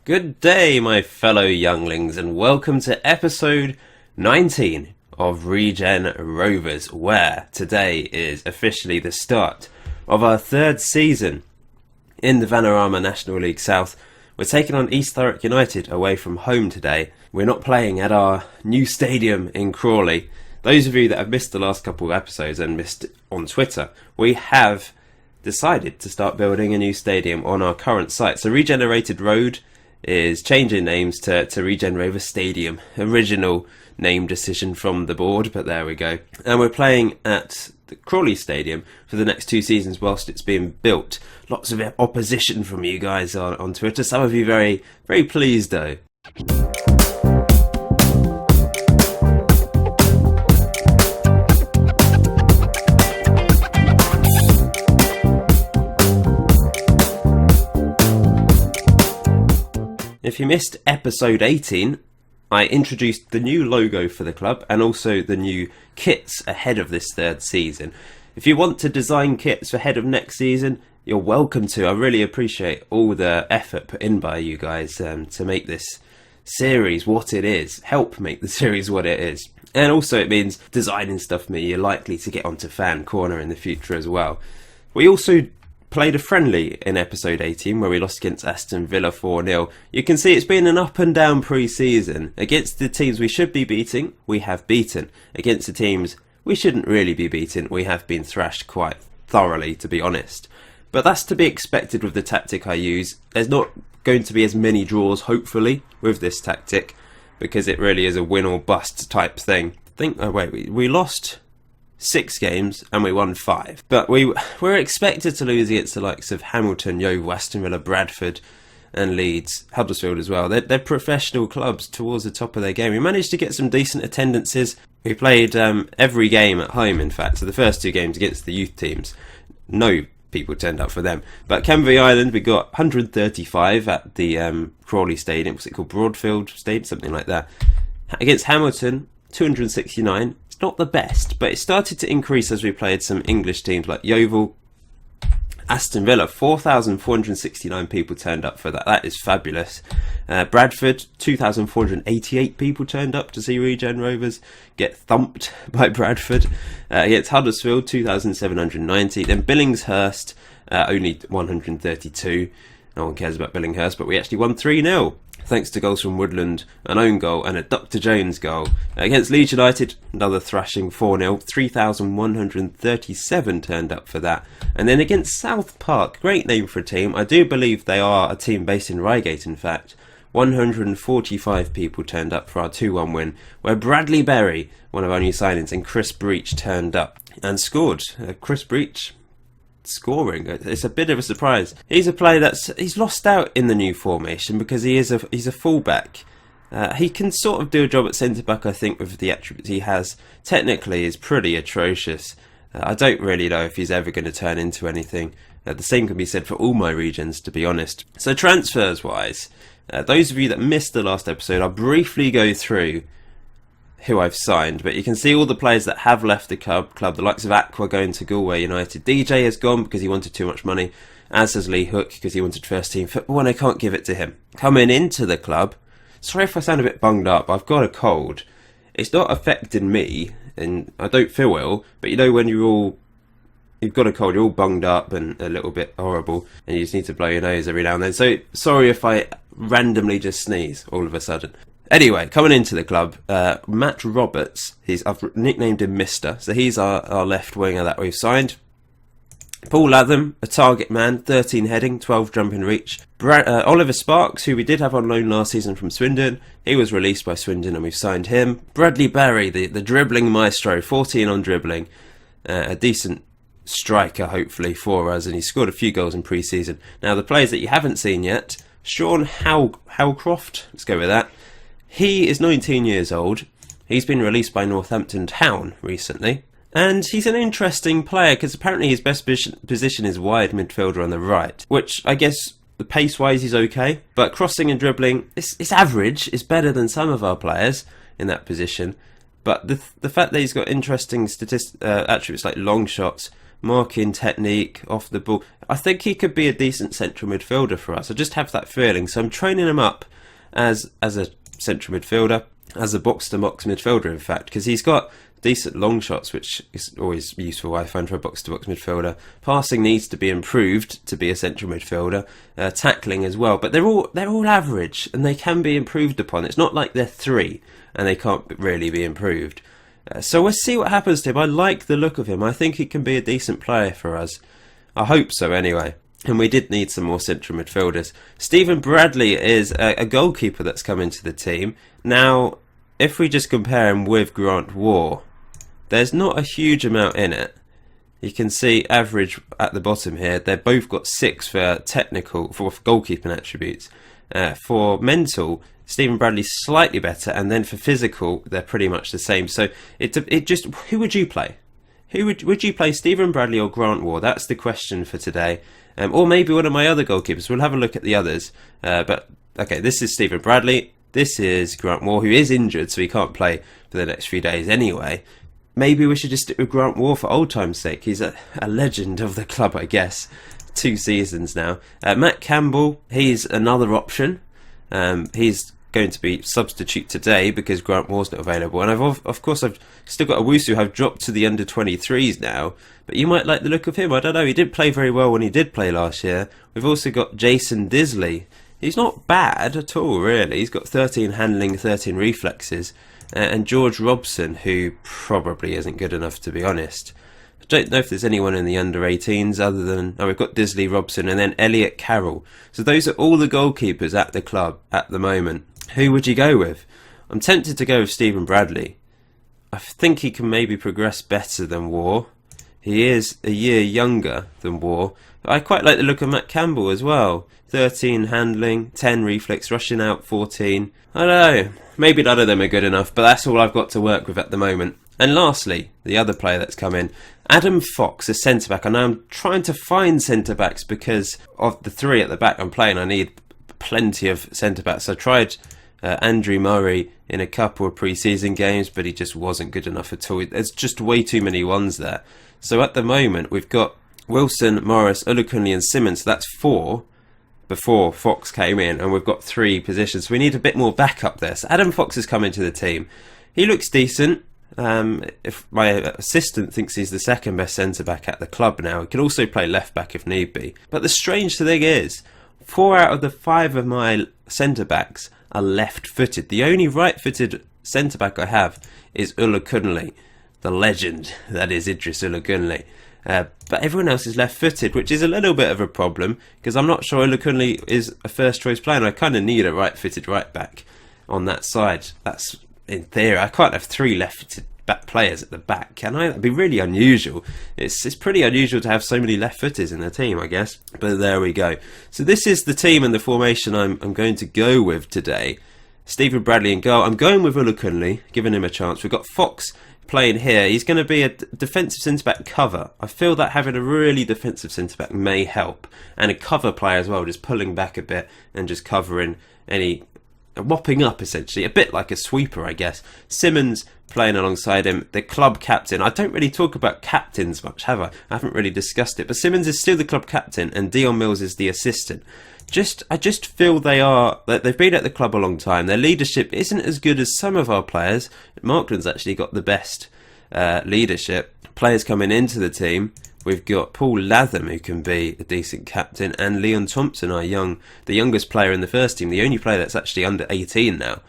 Good day, my fellow younglings, and welcome to episode 19 of Regen Rovers, where today is officially the start of our third season in the Vanarama National League South. We're taking on East Thurrock United away from home today. We're not playing at our new stadium in Crawley. Those of you that have missed the last couple of episodes and missed on Twitter, we have decided to start building a new stadium on our current site. So Regenerated Road is changing names to Regen Rovers Stadium. Original name decision from the board, but there we go. And we're playing at the Crawley Stadium for the next 2 seasons whilst it's being built. Lots of opposition from you guys on Twitter. Some of you very, very pleased though. If you missed episode 18, I introduced the new logo for the club and also the new kits ahead of this third season. If you want to design kits for ahead of next season, you're welcome to. I really appreciate all the effort put in by you guys to make this series what it is. Help make the series what it is. And also it means designing stuff for me. You're likely to get onto Fan Corner in the future as well. We also played a friendly in episode 18 where we lost against Aston Villa 4-0. You can see it's been an up and down pre-season. Against the teams we should be beating, we have beaten. Against the teams we shouldn't really be beaten, we have been thrashed quite thoroughly, to be honest. But that's to be expected with the tactic I use. There's not going to be as many draws, hopefully, with this tactic, because it really is a win or bust type thing. We lost 6 games and we won 5, but we're expected to lose against the likes of Hamilton, Yeovil, Aston Villa, Bradford and Leeds, Huddersfield as well. They're professional clubs towards the top of their game. We managed to get some decent attendances. We played every game at home, in fact, so the first 2 games against the youth teams, no people turned up for them. But Canvey Island, we got 135 at the Crawley Stadium. What's it called? Broadfield Stadium, something like that. Against Hamilton, 269. It's not the best, but it started to increase as we played some English teams like Yeovil, Aston Villa. 4,469 people turned up for that. That is fabulous. Bradford, 2,488 people turned up to see Regen Rovers get thumped by Bradford. Against Huddersfield, 2,790. Then Billingshurst, only 132. No one cares about Billinghurst, but we actually won 3-0. Thanks to goals from Woodland, an own goal and a Dr. Jones goal. Against Leeds United, another thrashing 4-0. 3,137 turned up for that. And then against South Park, great name for a team. I do believe they are a team based in Reigate, in fact. 145 people turned up for our 2-1 win, where Bradley Berry, one of our new signings, and Chris Breach turned up and scored. Chris Breach scoring, it's a bit of a surprise. He's a player he's lost out in the new formation because he's a fullback. He can sort of do a job at centre back, I think, with the attributes he has. Technically is pretty atrocious. I don't really know if he's ever going to turn into anything. The same can be said for all my regions, to be honest. So transfers wise, those of you that missed the last episode, I'll briefly go through who I've signed, but you can see all the players that have left the club. The likes of Aqua going to Galway United. DJ has gone because he wanted too much money, as has Lee Hook because he wanted first team football and I can't give it to him. Coming into the club, sorry if I sound a bit bunged up, I've got a cold. It's not affecting me and I don't feel ill, but you know when you've got a cold, you're all bunged up and a little bit horrible and you just need to blow your nose every now and then. So sorry if I randomly just sneeze all of a sudden. Anyway, coming into the club, Matt Roberts, I've nicknamed him Mister, so he's our left winger that we've signed. Paul Latham, a target man, 13 heading, 12 jumping reach. Oliver Sparks, who we did have on loan last season from Swindon, he was released by Swindon and we've signed him. Bradley Barry, the dribbling maestro, 14 on dribbling, a decent striker hopefully for us, and he scored a few goals in pre-season. Now the players that you haven't seen yet, Sean Howcroft, let's go with that. He is 19 years old. He's been released by Northampton Town recently. And he's an interesting player because apparently his best position is wide midfielder on the right, which I guess the pace-wise is okay. But crossing and dribbling, it's average. It's better than some of our players in that position. But the fact that he's got interesting attributes like long shots, marking technique off the ball. I think he could be a decent central midfielder for us. I just have that feeling. So I'm training him up as a central midfielder, as a box-to-box midfielder, in fact, because he's got decent long shots, which is always useful, I find, for a box-to-box midfielder. Passing needs to be improved to be a central midfielder. Tackling as well, but they're all average, and they can be improved upon. It's not like they're 3 and they can't really be improved. So we'll see what happens to him. I like the look of him. I think he can be a decent player for us. I hope so, anyway. And we did need some more central midfielders. Stephen Bradley is a goalkeeper that's come into the team. Now, if we just compare him with Grant Waugh, there's not a huge amount in it. You can see average at the bottom here. They've both got 6 for goalkeeping attributes. For mental, Stephen Bradley's slightly better, and then for physical, they're pretty much the same. So it just, who would you play? Who would you play, Stephen Bradley or Grant Waugh? That's the question for today. Or maybe one of my other goalkeepers. We'll have a look at the others. But okay, this is Stephen Bradley. This is Grant Waugh, who is injured, so he can't play for the next few days anyway. Maybe we should just stick with Grant Waugh for old time's sake. He's a legend of the club, I guess. 2 seasons now. Matt Campbell, he's another option. He's going to be substitute today because Grant Waugh's not available. And of course I've still got Owusu who have dropped to the under-23s now. But you might like the look of him. I don't know. He didn't play very well when he did play last year. We've also got Jason Disley. He's not bad at all, really. He's got 13 handling, 13 reflexes. And George Robson, who probably isn't good enough, to be honest. I don't know if there's anyone in the under-18s other than... Oh, we've got Disley, Robson, and then Elliot Carroll. So those are all the goalkeepers at the club at the moment. Who would you go with? I'm tempted to go with Stephen Bradley. I think he can maybe progress better than Waugh. He is a year younger than Waugh. I quite like the look of Matt Campbell as well. 13 handling, 10 reflex, rushing out 14. I don't know. Maybe none of them are good enough, but that's all I've got to work with at the moment. And lastly, the other player that's come in, Adam Fox, a centre-back. I know I'm trying to find centre-backs because of the 3 at the back I'm playing. I need plenty of centre-backs. I tried Andrew Murray in a couple of pre-season games, but he just wasn't good enough at all. There's just way too many ones there. So at the moment, we've got Wilson, Morris, Olukunle and Simmons. So that's 4 before Fox came in, and we've got 3 positions. So we need a bit more backup there. So Adam Fox has come into the team. He looks decent. If my assistant thinks he's the second best centre-back at the club now, he can also play left-back if need be. But the strange thing is, 4 out of the 5 of my centre-backs are left-footed. The only right-footed centre-back I have is Olukunle, the legend that is Idris Olukunle. But everyone else is left-footed, which is a little bit of a problem because I'm not sure Olukunle is a first-choice player, and I kind of need a right-footed right-back on that side. That's in theory. I can't have 3 left-footed back players at the back, can I? That'd be really unusual. It's pretty unusual to have so many left-footers in the team, I guess. But there we go. So this is the team and the formation I'm going to go with today. Stephen Bradley in goal. I'm going with Olukunle, giving him a chance. We've got Fox playing here. He's going to be a defensive centre-back cover. I feel that having a really defensive centre-back may help. And a cover player as well, just pulling back a bit and just covering any... mopping up, essentially. A bit like a sweeper, I guess. Simmons playing alongside him. The club captain. I don't really talk about captains much, have I? I haven't really discussed it. But Simmons is still the club captain and Dion Mills is the assistant. I just feel they've been at the club a long time. Their leadership isn't as good as some of our players. Markland's actually got the best leadership. Players coming into the team. We've got Paul Latham, who can be a decent captain, and Leon Thompson, the youngest player in the first team, the only player that's actually under 18 now.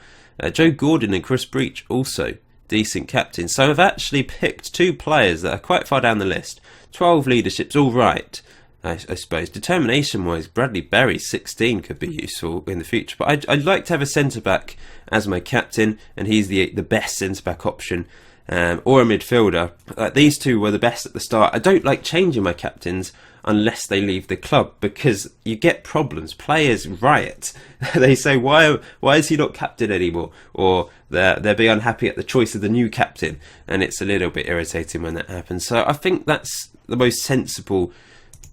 Joe Gordon and Chris Breach, also decent captains. So I've actually picked 2 players that are quite far down the list. 12 leadership's all right, I suppose. Determination-wise, Bradley Berry, 16, could be useful in the future. But I'd like to have a centre-back as my captain, and he's the best centre-back option. Or a midfielder. These 2 were the best at the start. I don't like changing my captains unless they leave the club because you get problems. Players riot. They say, why is he not captain anymore? Or they'll be unhappy at the choice of the new captain, and it's a little bit irritating when that happens. So I think that's the most sensible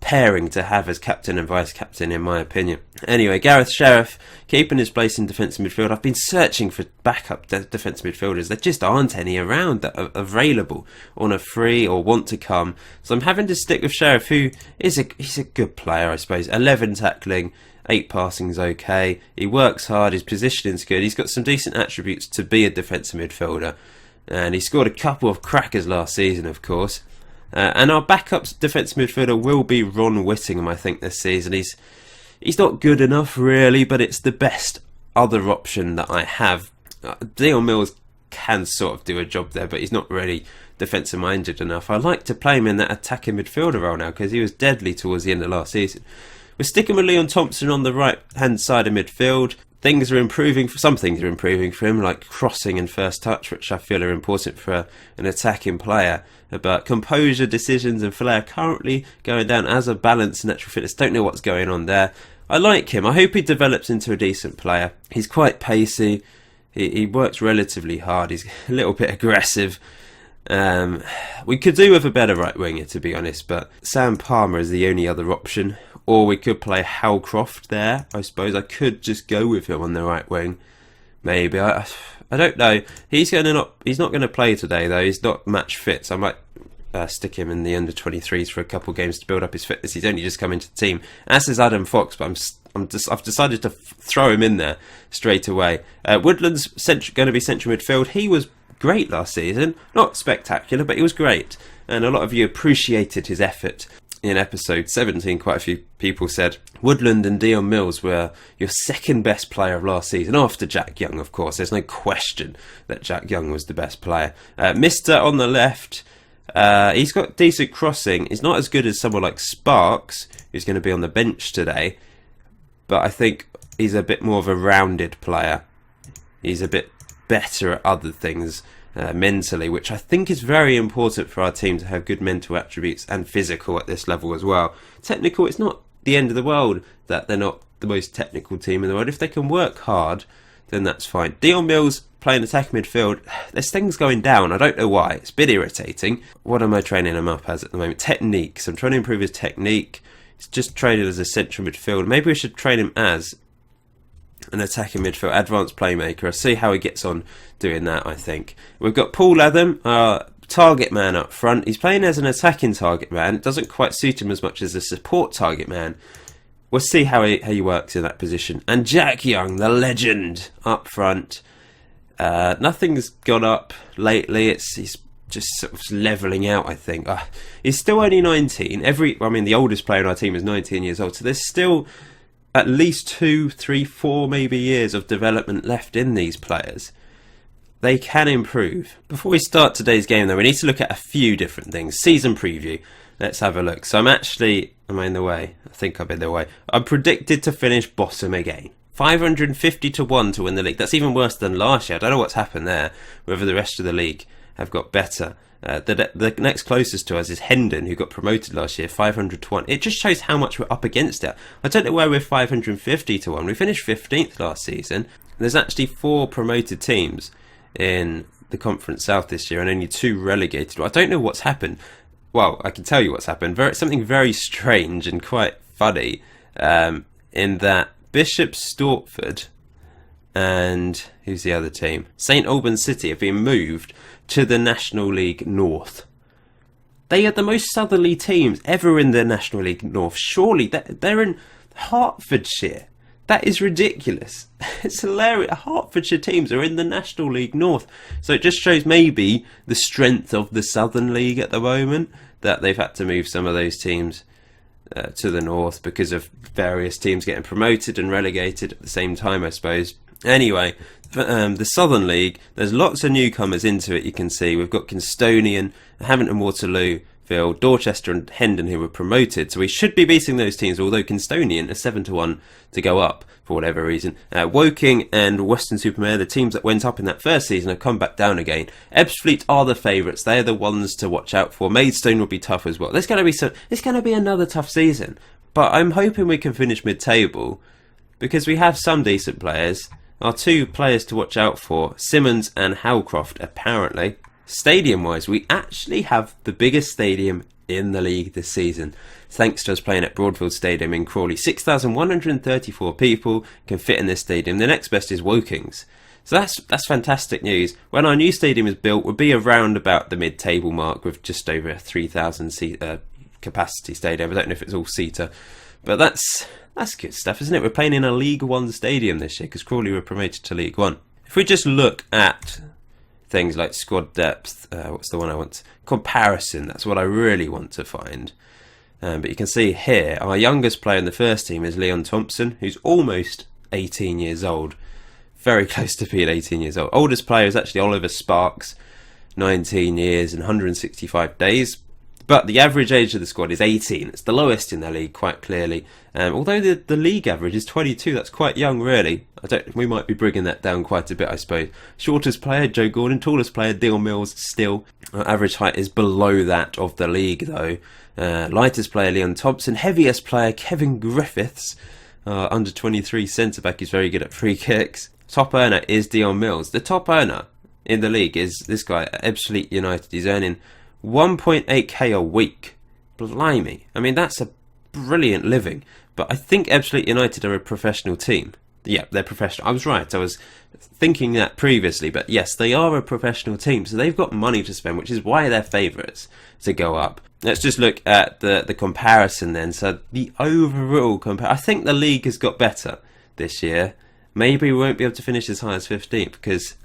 pairing to have as captain and vice-captain, in my opinion. Anyway, Gareth Sheriff keeping his place in defensive midfield. I've been searching for backup defensive midfielders. There just aren't any around that are available on a free or want to come. So I'm having to stick with Sheriff, who he's a good player, I suppose. 11 tackling, 8 passing's okay. He works hard, his positioning's good. He's got some decent attributes to be a defensive midfielder. And he scored a couple of crackers last season, of course. And our backup defensive midfielder will be Ron Whittingham, I think, this season. He's not good enough, really, but it's the best other option that I have. Dion Mills can sort of do a job there, but he's not really defensive-minded enough. I like to play him in that attacking midfielder role now, because he was deadly towards the end of last season. We're sticking with Leon Thompson on the right-hand side of midfield. Things are improving. Some things are improving for him, like crossing and first touch, which I feel are important for an attacking player. But composure, decisions and flair currently going down as a balance and natural fitness. Don't know what's going on there. I like him. I hope he develops into a decent player. He's quite pacey. He works relatively hard. He's a little bit aggressive. We could do with a better right winger, to be honest, but Sam Palmer is the only other option. Or we could play Halcroft there. I suppose I could just go with him on the right wing. Maybe. I don't know. He's not going to play today, though. He's not match fit, so I might stick him in the under-23s for a couple of games to build up his fitness. He's only just come into the team. As is Adam Fox, but I've decided to throw him in there straight away. Woodland's going to be central midfield. He was great last season. Not spectacular, but he was great. And a lot of you appreciated his effort. In episode 17, quite a few people said Woodland and Dion Mills were your second best player of last season, after Jack Young, of course. There's no question that Jack Young was the best player. Mister on the left, he's got decent crossing. He's not as good as someone like Sparks, who's going to be on the bench today, but I think he's a bit more of a rounded player. He's a bit better at other things. Mentally, which I think is very important for our team to have good mental attributes, and physical at this level as well. Technical, it's not the end of the world that they're not the most technical team in the world. If they can work hard, then that's fine. Dion Mills playing attack midfield, there's things going down. I don't know why. It's a bit irritating. What am I training him up as at the moment? Techniques. I'm trying to improve his technique. He's just training as a central midfield. Maybe we should train him as an attacking midfield, advanced playmaker. I'll see how he gets on doing that, I think. We've got Paul Latham, our target man up front. He's playing as an attacking target man. It doesn't quite suit him as much as a support target man. We'll see how he works in that position. And Jack Young, the legend, up front. Nothing's gone up lately. He's just sort of levelling out, I think. He's still only 19. The oldest player on our team is 19 years old. So there's still at least 2, 3, 4 maybe years of development left in these players. They can improve. Before we start today's game, though, we need to look at a few different things. Season preview. Let's have a look. So am I in the way? I think I'm in the way. I'm predicted to finish bottom again. 550 to 1 to win the league. That's even worse than last year. I don't know what's happened there. Whether the rest of the league have got better. The next closest to us is Hendon, who got promoted last year, 500 to 1. It just shows how much we're up against it. I don't know where we're 550 to 1. We finished 15th last season. There's actually 4 promoted teams in the Conference South this year and only 2 relegated. I don't know what's happened. Well, I can tell you what's happened. Something very strange and quite funny, in that Bishop Stortford and who's the other team? St Albans City have been moved to the National League North. They are the most southerly teams ever in the National League North. Surely they're in Hertfordshire. That is ridiculous. It's hilarious. Hertfordshire teams are in the National League North. So it just shows maybe the strength of the Southern League at the moment, that they've had to move some of those teams to the north because of various teams getting promoted and relegated at the same time, I suppose. Anyway, the Southern League, there's lots of newcomers into it, you can see. We've got Kinstonian, Hampton Waterloo, Dorchester and Hendon, who were promoted. So we should be beating those teams, although Kinstonian are 7 to 1 to go up for whatever reason. Woking and Weston-super-Mare, the teams that went up in that first season, have come back down again. Ebbsfleet are the favourites. They're the ones to watch out for. Maidstone will be tough as well. It's going to be another tough season. But I'm hoping we can finish mid-table because we have some decent players. Our 2 players to watch out for, Simmons and Howcroft, apparently. Stadium-wise, we actually have the biggest stadium in the league this season, thanks to us playing at Broadfield Stadium in Crawley. 6,134 people can fit in this stadium. The next best is Woking's. So that's fantastic news. When our new stadium is built, we'll be around about the mid-table mark with just over a 3,000 seat capacity stadium. I don't know if it's all seater, but that's good stuff, isn't it? We're playing in a League One stadium this year because Crawley were promoted to League One. If we just look at things like squad depth, what's the one I want? Comparison. That's what I really want to find. But you can see here, our youngest player in the first team is Leon Thompson, who's almost 18 years old. Very close to being 18 years old. Oldest player is actually Oliver Sparks, 19 years and 165 days. But the average age of the squad is 18. It's the lowest in the league, quite clearly. Although the league average is 22, that's quite young, really. We might be bringing that down quite a bit, I suppose. Shortest player, Joe Gordon. Tallest player, Dion Mills, still. Our average height is below that of the league, though. Lightest player, Leon Thompson. Heaviest player, Kevin Griffiths. Under 23 centre-back. He's very good at free kicks. Top earner is Dion Mills. The top earner in the league is this guy at Ebbsfleet United. He's earning 1.8k a week. Blimey. I mean, that's a brilliant living. But I think Ebbsfleet United are a professional team. Yeah, they're professional. I was right. I was thinking that previously. But yes, they are a professional team. So they've got money to spend, which is why they're favourites to go up. Let's just look at the comparison then. So the overall I think the league has got better this year. Maybe we won't be able to finish as high as 15th because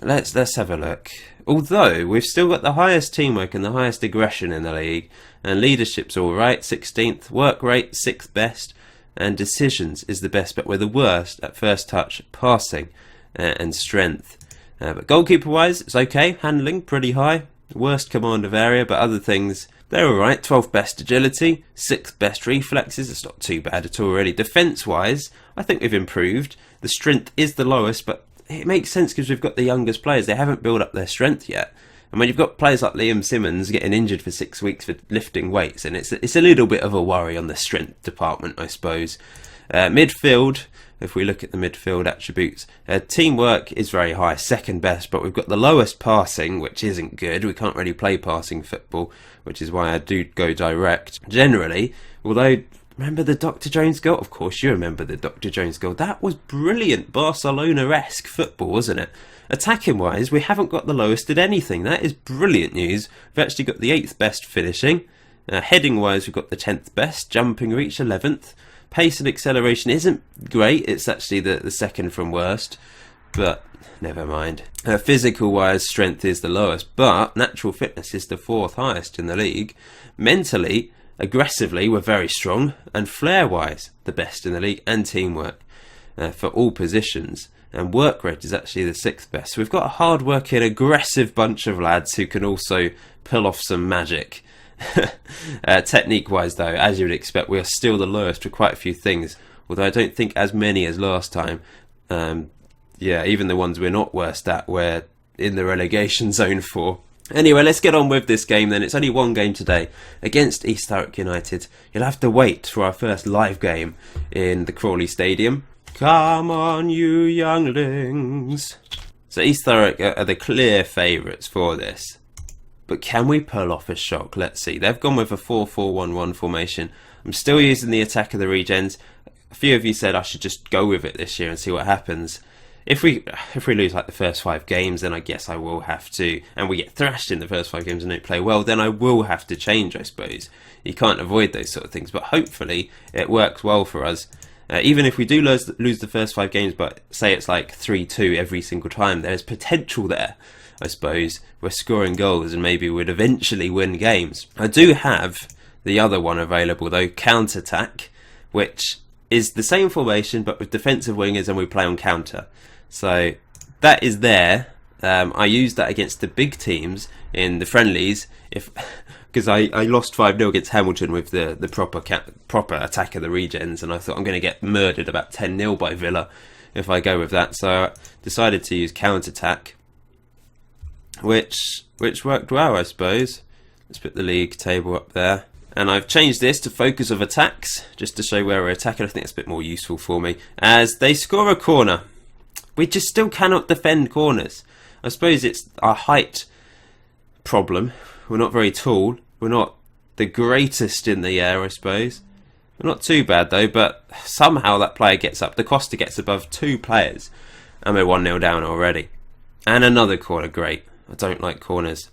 let's have a look. Although we've still got the highest teamwork and the highest aggression in the league, and leadership's all right, 16th, work rate 6th best, and decisions is the best, but we're the worst at first touch, passing, and strength. But goalkeeper wise, it's okay. Handling pretty high. Worst command of area, but other things, they're alright. 12th best agility, 6th best reflexes. It's not too bad at all, really. Defence wise, I think we've improved. The strength is the lowest, but it makes sense because we've got the youngest players. They haven't built up their strength yet. And when you've got players like Liam Simmons getting injured for 6 weeks for lifting weights, and it's a little bit of a worry on the strength department, I suppose. Midfield, if we look at the midfield attributes, teamwork is very high, 2nd best, but we've got the lowest passing, which isn't good. We can't really play passing football, which is why I do go direct. Generally, although, remember the Dr. Jones goal? Of course you remember the Dr. Jones goal. That was brilliant Barcelona-esque football, wasn't it? Attacking wise, we haven't got the lowest at anything. That is brilliant news. We've actually got the 8th best finishing. Heading wise, we've got the 10th best. Jumping reach 11th. Pace and acceleration isn't great. It's actually the second from worst. But never mind. Physical wise, strength is the lowest. But natural fitness is the 4th highest in the league. Mentally, aggressively, we're very strong. And flair wise, the best in the league. And teamwork for all positions. And work rate is actually the 6th best. So we've got a hard-working, aggressive bunch of lads who can also pull off some magic. Technique-wise, though, as you would expect, we are still the lowest for quite a few things. Although I don't think as many as last time. Even the ones we're not worst at, we're in the relegation zone for. Anyway, let's get on with this game then. It's only one game today against East Thurrock United. You'll have to wait for our first live game in the Crawley Stadium. Come on, you younglings. So East Thurrock are the clear favourites for this. But can we pull off a shock? Let's see. They've gone with a 4-4-1-1 formation. I'm still using the attack of the Regens. A few of you said I should just go with it this year and see what happens. If we lose like the first 5 games, then I guess I will have to, and we get thrashed in the first 5 games and don't play well, then I will have to change, I suppose. You can't avoid those sort of things, but hopefully it works well for us. Even if we do lose the first 5 games, but say it's like 3-2 every single time, there's potential there, I suppose. We're scoring goals and maybe we'd eventually win games. I do have the other one available though, counter-attack, which is the same formation but with defensive wingers and we play on counter. So that is there. I used that against the big teams in the friendlies because I lost 5-0 against Hamilton with the proper attack of the Regens, and I thought I'm going to get murdered about 10-0 by Villa if I go with that. So I decided to use counter-attack, which worked well, I suppose. Let's put the league table up there. And I've changed this to focus of attacks, just to show where we're attacking. I think it's a bit more useful for me. As they score a corner, we just still cannot defend corners. I suppose it's our height problem. We're not very tall, We're not the greatest in the air, I suppose. We're not too bad though, but somehow that player gets up. Da Costa gets above 2 players, and we're 1-0 down already. And another corner, great. I don't like corners.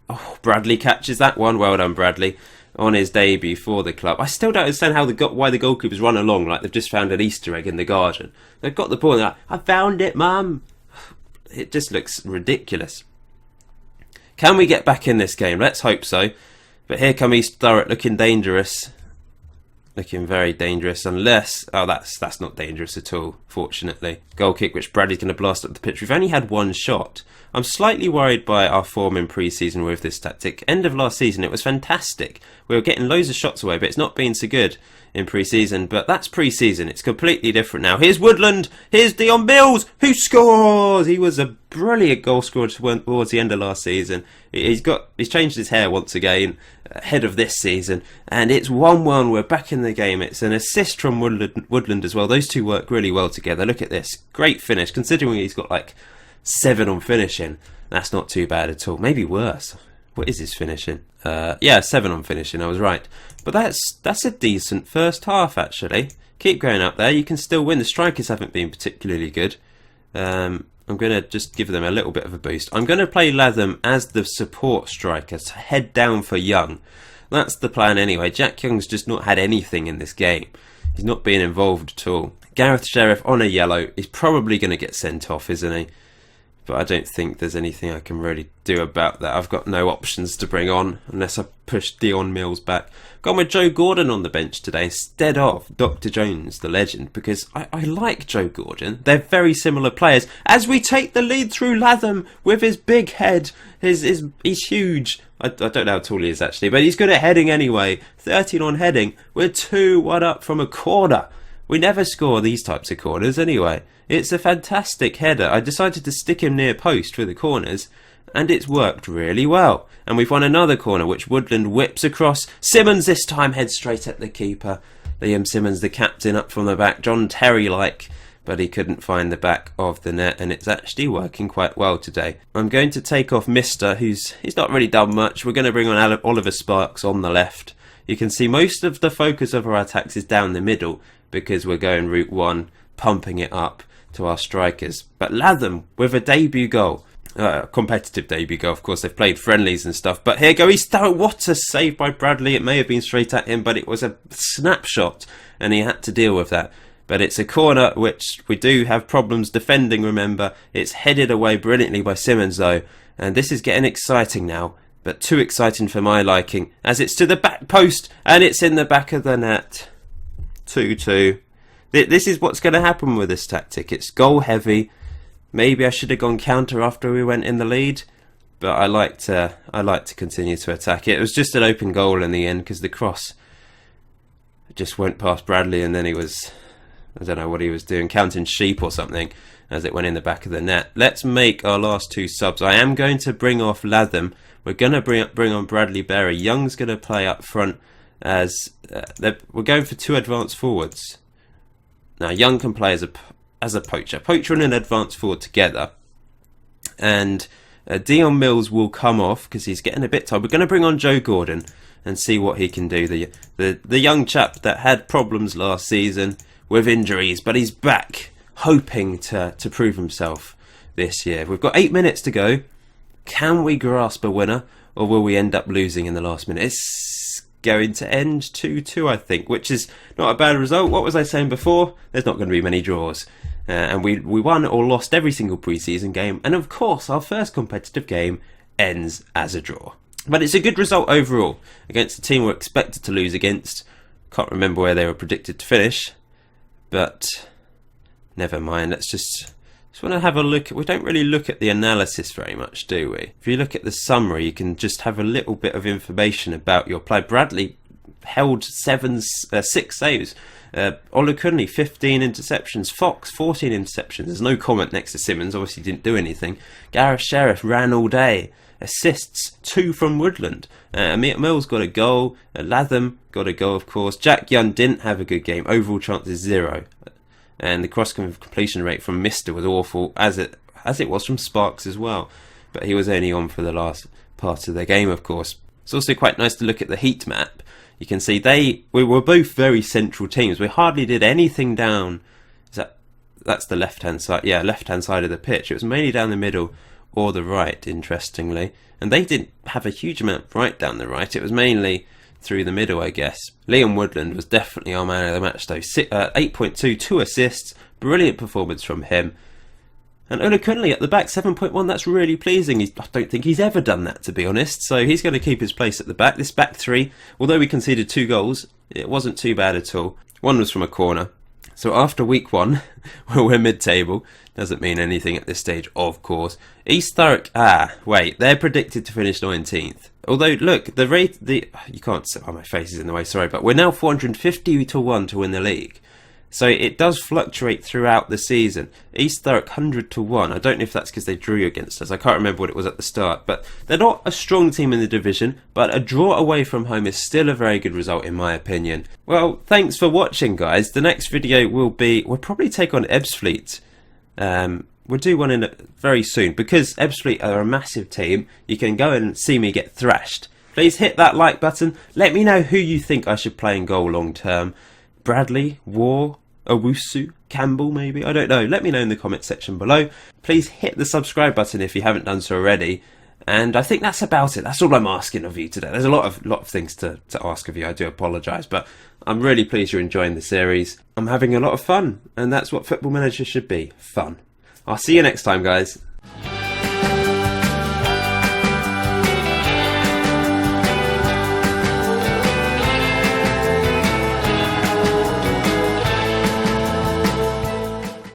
Oh, Bradley catches that one. Well done, Bradley. On his debut for the club. I still don't understand why the goalkeepers run along like they've just found an Easter egg in the garden. They've got the ball and they're like, I found it, Mum. It just looks ridiculous. Can we get back in this game? Let's hope so. But here come East Thurrock looking dangerous. Looking very dangerous, unless... Oh, that's not dangerous at all, fortunately. Goal kick, which Bradley's going to blast up the pitch. We've only had 1 shot. I'm slightly worried by our form in pre-season with this tactic. End of last season, it was fantastic. We were getting loads of shots away, but it's not been so good in pre-season. But that's pre-season. It's completely different now. Here's Woodland. Here's Dion Mills, who scores! He was a brilliant goal scorer towards the end of last season. He's changed his hair once again ahead of this season, and it's 1-1. We're back in the game. It's an assist from Woodland as well. Those two work really well together. Look at this, great finish. Considering he's got like 7 on finishing, that's not too bad at all. Maybe worse. What is his finishing? Yeah, 7 on finishing. I was right. But that's a decent first half actually. Keep going up there. You can still win. The strikers haven't been particularly good. I'm going to just give them a little bit of a boost. I'm going to play Latham as the support striker to head down for Young. That's the plan anyway. Jack Young's just not had anything in this game. He's not been involved at all. Gareth Sheriff on a yellow. He's probably going to get sent off, isn't he? But I don't think there's anything I can really do about that. I've got no options to bring on unless I push Dion Mills back. Got with Joe Gordon on the bench today instead of Dr. Jones, the legend, because I like Joe Gordon. They're very similar players. As we take the lead through Latham with his big head, he's huge. I don't know how tall he is actually, but he's good at heading anyway. 13 on heading. We're 2-1 up from a corner. We never score these types of corners anyway. It's a fantastic header. I decided to stick him near post for the corners, and it's worked really well. And we've won another corner, which Woodland whips across. Simmons this time heads straight at the keeper. Liam Simmons, the captain, up from the back. John Terry-like, but he couldn't find the back of the net, and it's actually working quite well today. I'm going to take off Mister, he's not really done much. We're going to bring on Oliver Sparks on the left. You can see most of the focus of our attacks is down the middle, because we're going route 1, pumping it up to our strikers. But Latham with a debut goal. Competitive debut goal, of course. They've played friendlies and stuff. But here go East Thurrock. What a save by Bradley. It may have been straight at him, but it was a snapshot, and he had to deal with that. But it's a corner which we do have problems defending, remember. It's headed away brilliantly by Simmons, though. And this is getting exciting now. But too exciting for my liking, as it's to the back post, and it's in the back of the net. 2-2. This is what's going to happen with this tactic. It's goal heavy. Maybe I should have gone counter after we went in the lead, but I like to continue to attack it. It was just an open goal in the end because the cross just went past Bradley, and then he was, I don't know what he was doing, counting sheep or something as it went in the back of the net. Let's make our last 2 subs. I am going to bring off Latham. We're going to bring on Bradley Berry. Young's going to play up front as we're going for 2 advanced forwards. Now Young can play as a poacher and an advanced forward together, and Dion Mills will come off because he's getting a bit tired. We're going to bring on Joe Gordon and see what he can do. The young chap that had problems last season with injuries, but he's back, hoping to prove himself this year. We've got 8 minutes to go. Can we grasp a winner, or will we end up losing in the last minute? It's going to end 2-2, I think, which is not a bad result. What was I saying before? There's not going to be many draws. And we won or lost every single pre-season game. And of course, our first competitive game ends as a draw. But it's a good result overall against a team we're expected to lose against. Can't remember where they were predicted to finish. But never mind. Let's just want to have a look. We don't really look at the analysis very much, do we? If you look at the summary, you can just have a little bit of information about your play. Bradley held 6 saves. Olukunle 15 interceptions. Fox 14 interceptions. There's no comment next to Simmons. Obviously didn't do anything. Gareth Sheriff ran all day. Assists 2 from Woodland. Mills got a goal. Latham got a goal, of course. Jack Young didn't have a good game. Overall chances 0. And the cross completion rate from Mister was awful, as it was from Sparks as well. But he was only on for the last part of the game, of course. It's also quite nice to look at the heat map. You can see we were both very central teams. We hardly did anything down. That's the left-hand side? Yeah, left-hand side of the pitch. It was mainly down the middle or the right, interestingly. And they didn't have a huge amount right down the right. It was mainly through the middle, I guess. Liam Woodland was definitely our man of the match, though. 8.2, 2 assists. Brilliant performance from him. And Ola Kunle at the back, 7.1. That's really pleasing. I don't think he's ever done that, to be honest. So he's going to keep his place at the back. This back three, although we conceded 2 goals, it wasn't too bad at all. One was from a corner. So after week 1, well, we're mid-table. Doesn't mean anything at this stage, of course. East Thurrock, they're predicted to finish 19th. Although, look, you can't see, my face is in the way, sorry, but we're now 450 to 1 to win the league. So it does fluctuate throughout the season. East Thurrock 100 to 1. I don't know if that's because they drew against us. I can't remember what it was at the start. But they're not a strong team in the division. But a draw away from home is still a very good result in my opinion. Well, thanks for watching, guys. The next video we'll probably take on Ebbsfleet. We'll do one in very soon. Because Ebbsfleet are a massive team, you can go and see me get thrashed. Please hit that like button. Let me know who you think I should play in goal long term. Bradley, War, Owusu, Campbell maybe, I don't know. Let me know in the comment section below. Please hit the subscribe button if you haven't done so already. And I think that's about it. That's all I'm asking of you today. There's a lot of things to ask of you. I do apologise, but I'm really pleased you're enjoying the series. I'm having a lot of fun, and that's what Football Manager should be. Fun. I'll see you next time, guys.